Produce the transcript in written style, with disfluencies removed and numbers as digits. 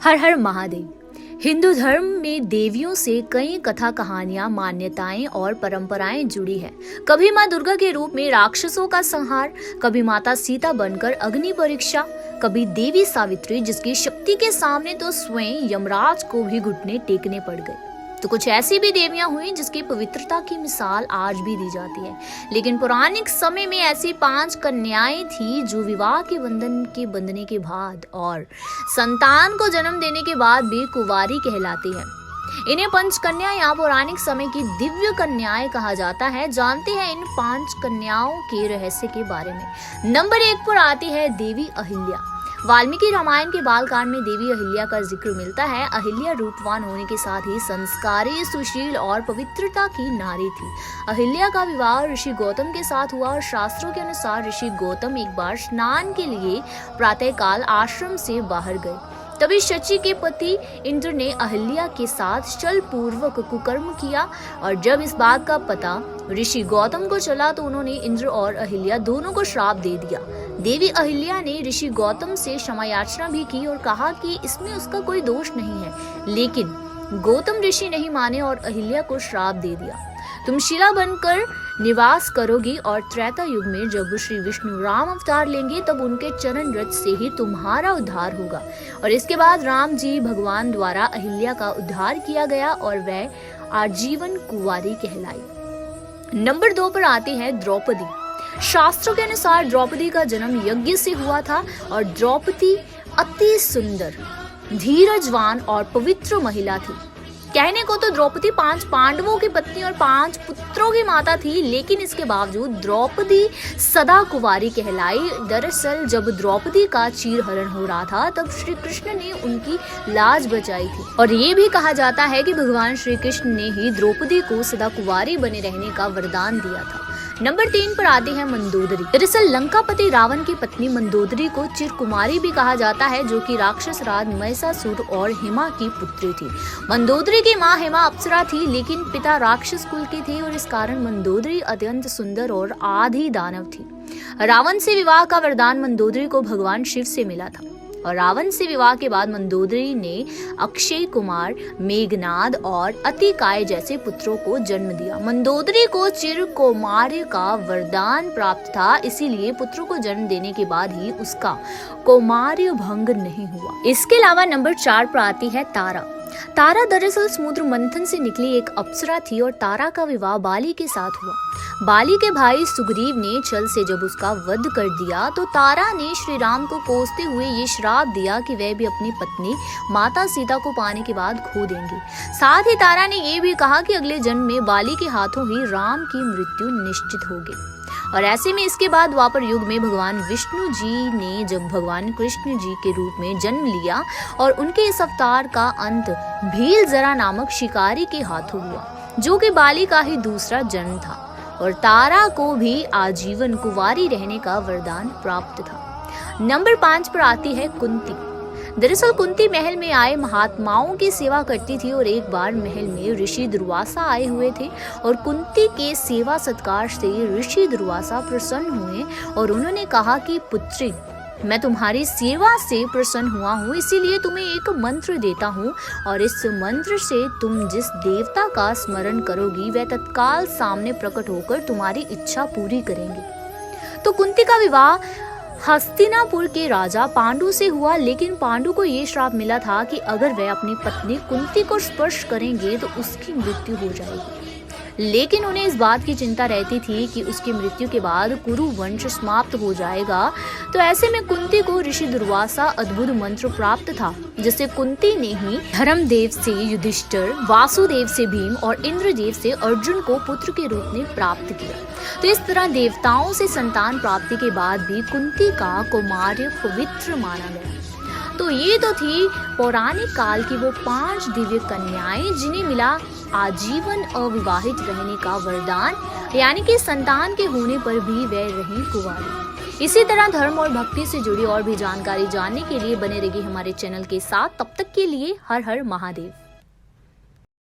हर हर महादेव। हिंदू धर्म में देवियों से कई कथा कहानियां, मान्यताएं और परंपराएं जुड़ी हैं। कभी मां दुर्गा के रूप में राक्षसों का संहार, कभी माता सीता बनकर अग्नि परीक्षा, कभी देवी सावित्री जिसकी शक्ति के सामने तो स्वयं यमराज को भी घुटने टेकने पड़ गए। तो कुछ ऐसी भी देवियां हुई जिसकी पवित्रता की मिसाल आज भी दी जाती है। लेकिन पौराणिक समय में ऐसी 5 कन्याएं थी जो विवाह के बंधन के बंधने के बाद और संतान को जन्म देने के बाद भी कुंवारी कहलाती है। इन्हें पंचकन्या या पौराणिक समय की दिव्य कन्याएं कहा जाता है। जानते हैं इन 5 कन्याओं के रहस्य के बारे में। नंबर 1 पर आती है देवी अहिल्या। वाल्मीकि रामायण के बालकांड में देवी अहिल्या का जिक्र मिलता है। अहिल्या रूपवान होने के साथ ही संस्कारी, सुशील और पवित्रता की नारी थी। अहिल्या का विवाह ऋषि गौतम के साथ हुआ और शास्त्रों के अनुसार ऋषि गौतम एक बार स्नान के लिए प्रातःकाल आश्रम से बाहर गए। तभी शची के पति इंद्र ने अहिल्या के साथ छल पूर्वक कुकर्म किया और जब इस बात का पता ऋषि गौतम को चला तो उन्होंने इंद्र और अहिल्या दोनों को श्राप दे दिया। देवी अहिल्या ने ऋषि गौतम से क्षमा याचना भी की और कहा कि इसमें उसका कोई दोष नहीं है, लेकिन गौतम ऋषि नहीं माने और अहिल्या को श्राप दे दिया। तुम शिला बनकर निवास करोगी और त्रेता युग में जब श्री विष्णु राम अवतार लेंगे तब उनके चरण रज से ही तुम्हारा उद्धार होगा। और इसके बाद राम जी भगवान द्वारा अहिल्या का उद्धार किया गया और वह आजीवन कुंवारी कहलाई। नंबर 2 पर आती है द्रौपदी। शास्त्रों के अनुसार द्रौपदी का जन्म यज्ञ से हुआ था और द्रौपदी अति सुंदर, धीरजवान और पवित्र महिला थी। कहने को तो द्रौपदी 5 पांडवों की पत्नी और 5 पुत्रों की माता थी, लेकिन इसके बावजूद द्रौपदी सदा कुंवारी कहलाई। दरअसल जब द्रौपदी का चीरहरण हो रहा था तब श्री कृष्ण ने उनकी लाज बचाई थी और ये भी कहा जाता है कि भगवान श्री कृष्ण ने ही द्रौपदी को सदा कुंवारी बने रहने का वरदान दिया था। नंबर 3 पर आती है मंदोदरी। दरअसल लंकापति रावण की पत्नी मंदोदरी को चिरकुमारी भी कहा जाता है, जो कि राक्षस राज महिषासुर और हिमा की पुत्री थी। मंदोदरी की मां हिमा अप्सरा थी, लेकिन पिता राक्षस कुल के थे और इस कारण मंदोदरी अत्यंत सुंदर और आधी दानव थी। रावण से विवाह का वरदान मंदोदरी को भगवान शिव से मिला था और रावण से विवाह के बाद मंदोदरी ने अक्षय कुमार, मेघनाद और अतिकाय जैसे पुत्रों को जन्म दिया। मंदोदरी को चिर कौमार्य का वरदान प्राप्त था, इसीलिए पुत्रों को जन्म देने के बाद ही उसका कौमार्य भंग नहीं हुआ। इसके अलावा नंबर 4 पर आती है तारा। तारा दरअसल समुद्र मंथन से निकली एक अप्सरा थी और तारा का विवाह बाली के साथ हुआ। बाली के भाई सुग्रीव ने छल से जब उसका वध कर दिया तो तारा ने श्री राम को कोसते हुए ये श्राप दिया कि वह भी अपनी पत्नी माता सीता को पाने के बाद खो देंगे। साथ ही तारा ने ये भी कहा कि अगले जन्म में बाली के हाथों ही राम की मृत्यु निश्चित होगी। और ऐसे में इसके बाद द्वापर युग में भगवान विष्णु जी ने जब भगवान कृष्ण जी के रूप में जन्म लिया और उनके इस अवतार का अंत भील जरा नामक शिकारी के हाथों हुआ, जो कि बाली का ही दूसरा जन्म था और तारा को भी आजीवन कुंवारी रहने का वरदान प्राप्त था। नंबर 5 पर आती है कुंती। दरअसल कुंती महल में आए महात्माओं की सेवा करती थी और एक बार महल में ऋषि दुर्वासा आए हुए थे और कुंती के सेवा सत्कार से ऋषि दुर्वासा प्रसन्न हुए और उन्होंने कहा कि पुत्री, मैं तुम्हारी सेवा से प्रसन्न हुआ हूँ, इसीलिए तुम्हें एक मंत्र देता हूँ और इस मंत्र से तुम जिस देवता का स्मरण करोगी वह तत्काल सामने प्रकट होकर तुम्हारी इच्छा पूरी करेंगे। तो कुंती का विवाह हस्तिनापुर के राजा पांडु से हुआ, लेकिन पांडु को ये श्राप मिला था कि अगर वह अपनी पत्नी कुंती को स्पर्श करेंगे तो उसकी मृत्यु हो जाएगी। लेकिन उन्हें इस बात की चिंता रहती थी कि उसकी मृत्यु के बाद कुरु वंश समाप्त हो जाएगा। तो ऐसे में कुंती को ऋषि दुर्वासा अद्भुत मंत्र प्राप्त था, जिसे कुंती ने ही धर्मदेव से युधिष्ठिर, वासुदेव से भीम और इंद्रदेव से अर्जुन को पुत्र के रूप में प्राप्त किया। तो इस तरह देवताओं से संतान प्राप्ति के बाद भी कुंती का कौमार्य पवित्र माना गया। तो ये तो थी पौराणिक काल की वो 5 दिव्य कन्याएं जिन्हें मिला आजीवन अविवाहित रहने का वरदान, यानी कि संतान के होने पर भी वह रहीं कुंवारी। इसी तरह धर्म और भक्ति से जुड़ी और भी जानकारी जानने के लिए बने रहिए हमारे चैनल के साथ। तब तक के लिए हर हर महादेव।